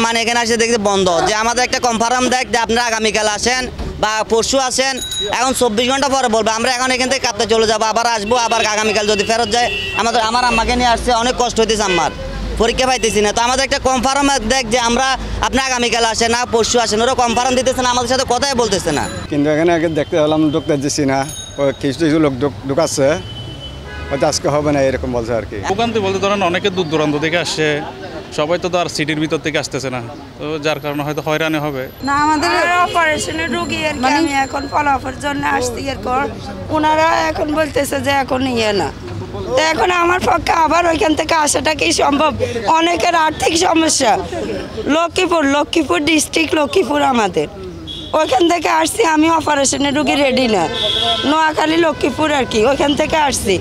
মানে এখানে এসে দেখতে বন্ধ, যে আমাদের একটা কনফার্ম দেখ যে আপনারা আগামীকাল আসেন বা পরশু আসেন। এখন 24 ঘন্টা পরে বলবো, আমরা এখন এখান থেকে কাঁপতে চলে যাবো, আবার আসবো, আবার আগামীকাল যদি ফেরত যায়। আমার আম্মাকে নিয়ে আসছে, অনেক কষ্ট হইতেছে, আমার পরীক্ষা পাইতেছি না। তো আমাদের একটা কনফার্ম দেখ যে আমরা আপনি আগামীকাল আসেন না পরশু আসেন, ওরা কনফার্ম দিতেছে না, আমাদের সাথে কথাই বলতেছে না। কিন্তু এখানে আগে দেখতে পেলাম ঢুকতে দিচ্ছি না, কিছু কিছু লোক ঢুকাচ্ছে, হয়তো আজকে হবে না এরকম বলছে আর কি। ভোগান্তি বলতে ধরেন অনেকে দূর দূরান্ত থেকে আসছে, সবাই তো আর সিটির ভিতর থেকে আসতেছে না, তো যার কারণে হয়তো হয়রানি হবে না। আমাদের অপারেশনের রোগী আর কি, আমি এখন ফলাফলের জন্য আসছি, এরপর ওনারা এখন বলতেছে যে এখন ইয়ে না। তো এখন আমার পক্ষে আবার ওইখান থেকে আসাটা কি সম্ভব? অনেকের আর্থিক সমস্যা। লক্ষ্মীপুর ডিস্ট্রিক্ট, লক্ষ্মীপুর আমাদের, ওইখান থেকে আসছি আমি, অপারেশনের রোগী রেডি না, নোয়াখালী লক্ষ্মীপুর আর কি, ওইখান থেকে আসছি।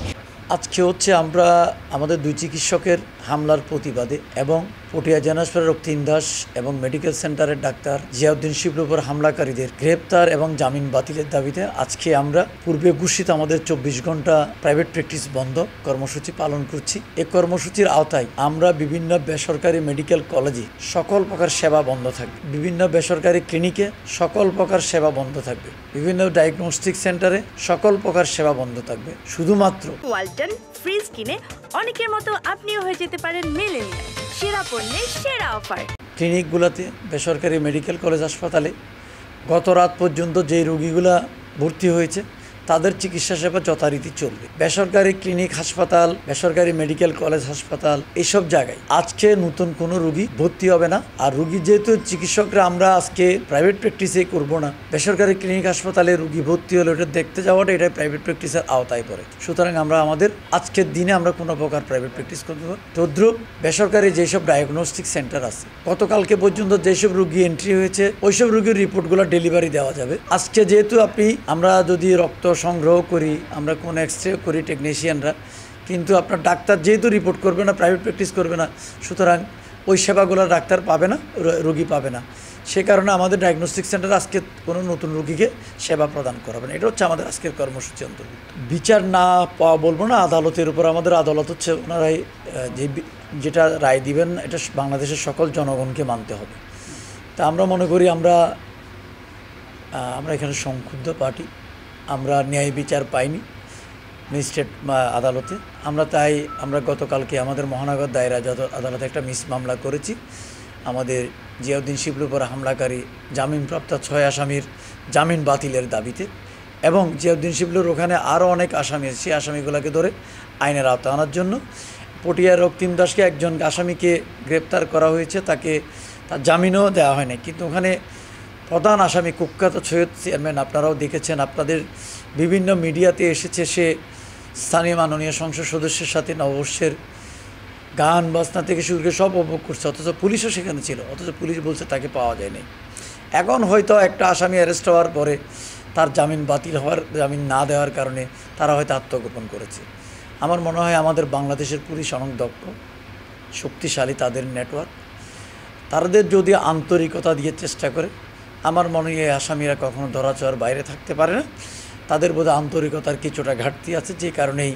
আজকে হচ্ছে আমরা আমাদের দুই চিকিৎসকের হামলার প্রতিবাদে এবং পটিয়া জেনারেল রক্তিম দাস এবং মেডিকেল সেন্টারের ডাক্তার জিয়াউদ্দিন শিবলুর উপর হামলাকারীদের গ্রেপ্তার এবং জামিন বাতিলের দাবিতে আজকে আমরা পূর্বে ঘোষিত আমাদের 24 ঘন্টা প্রাইভেট প্র্যাকটিস বন্ধ কর্মসূচি পালন করছি। এই কর্মসূচির আওতায় আমরা বিভিন্ন বেসরকারি মেডিকেল কলেজে সকল প্রকার সেবা বন্ধ থাকবে, বিভিন্ন বেসরকারি ক্লিনিকে সকল প্রকার সেবা বন্ধ থাকবে, বিভিন্ন ডায়াগনস্টিক সেন্টারে সকল প্রকার সেবা বন্ধ থাকবে। শুধুমাত্র ওয়ালটন ফ্রিজ কিনে অনেকের মতো আপনিও হয়ে যেতে পারেন মিলেনিয়াল, সেরা পণ্যের সেরা অফার। ক্লিনিকগুলোতে, বেসরকারি মেডিকেল কলেজ হাসপাতালে গত রাত পর্যন্ত যেই রোগীগুলা ভর্তি হয়েছে তাদের চিকিৎসা সেবা যথারীতি চলবে। বেসরকারি ক্লিনিক হাসপাতাল, বেসরকারি মেডিকেল কলেজ হাসপাতাল, এইসব জায়গায় আজকে নতুন কোনো রোগী ভর্তি হবে না। আর রোগী যেহেতু চিকিৎসকরা আমরা আজকে প্রাইভেট প্র্যাকটিসে করব না, বেসরকারি ক্লিনিক হাসপাতালে রোগী ভর্তি হলে ওটা দেখতে যাওয়াটা এটা প্রাইভেট প্র্যাকটিসের আওতায় পড়ে। সুতরাং আমরা আমাদের আজকের দিনে আমরা কোনো প্রকার প্রাইভেট প্র্যাকটিস করতে পারব। তদ্রুপ বেসরকারি যেসব ডায়াগনস্টিক সেন্টার আছে, গতকালকে পর্যন্ত যেসব রোগী এন্ট্রি হয়েছে ওইসব রোগীর রিপোর্টগুলো ডেলিভারি দেওয়া যাবে। আজকে যেহেতু আমরা যদি রক্ত সংগ্রহ করি, আমরা কোন এক্সরে করি টেকনিশিয়ানরা, কিন্তু আপনার ডাক্তার যেহেতু রিপোর্ট করবে না, প্রাইভেট প্র্যাকটিস করবে না, সুতরাং ওই সেবাগুলো ডাক্তার পাবে না, রোগী পাবে না। সে কারণে আমাদের ডায়াগনস্টিক সেন্টার আজকে কোনো নতুন রোগীকে সেবা প্রদান করাবে না। এটা হচ্ছে আমাদের আজকের কর্মসূচি অন্তর্ভুক্ত। বিচার না পাওয়া বলবো না, আদালতের উপর আমাদের আদালত হচ্ছে ওনারাই যেটা রায় দিবেন এটা বাংলাদেশের সকল জনগণকে মানতে হবে। তা আমরা মনে করি আমরা এখানে সংক্ষুব্ধ পার্টি, আমরা ন্যায় বিচার পাইনি ম্যাজিস্ট্রেট আদালতে। আমরা গতকালকে আমাদের মহানগর দায়রা আদালতে একটা মিস মামলা করেছি আমাদের জিয়াউদ্দিন শিবলুর উপর হামলাকারী জামিনপ্রাপ্ত 6 আসামির জামিন বাতিলের দাবিতে। এবং জিয়াউদ্দিন শিবলুর ওখানে আরও অনেক আসামি আছে, সেই আসামিগুলোকে ধরে আইনের আওতায় আনার জন্য পটিয়ার রক্তিম দাসকে একজন আসামিকে গ্রেপ্তার করা হয়েছে, তার জামিনও দেওয়া হয়নি। কিন্তু ওখানে প্রধান আসামি কুখ্যাত সৈয়দ চেয়ারম্যান, আপনারাও দেখেছেন, আপনাদের বিভিন্ন মিডিয়াতে এসেছে, সে স্থানীয় মাননীয় সংসদ সদস্যের সাথে নববর্ষের গান বাজনা থেকে শুরু করে সব উপভোগ করছে, অথচ পুলিশও সেখানে ছিল, অথচ পুলিশ বলছে তাকে পাওয়া যায়নি। এখন হয়তো একটা আসামি অ্যারেস্ট হওয়ার পরে তার জামিন জামিন না দেওয়ার কারণে তারা হয়তো আত্মগোপন করেছে। আমার মনে হয় আমাদের বাংলাদেশের পুলিশ অনেক দক্ষ, শক্তিশালী, তাদের নেটওয়ার্ক, তাদের যদি আন্তরিকতা দিয়ে চেষ্টা করে, আমার মনে হয় আসামিরা কখনো ধরাছোঁয়ার বাইরে থাকতে পারে না। তাদের বোধহয় আন্তরিকতার কিছুটা ঘাটতি আছে, যে কারণেই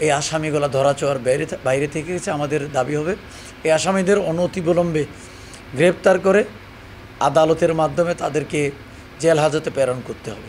এই আসামিগুলো ধরাছোঁয়ার বাইরে থেকে গেছে। আমাদের দাবি হবে এই আসামিদের অনতিবিলম্বে গ্রেপ্তার করে আদালতের মাধ্যমে তাদেরকে জেল হাজতে প্রেরণ করতে হবে।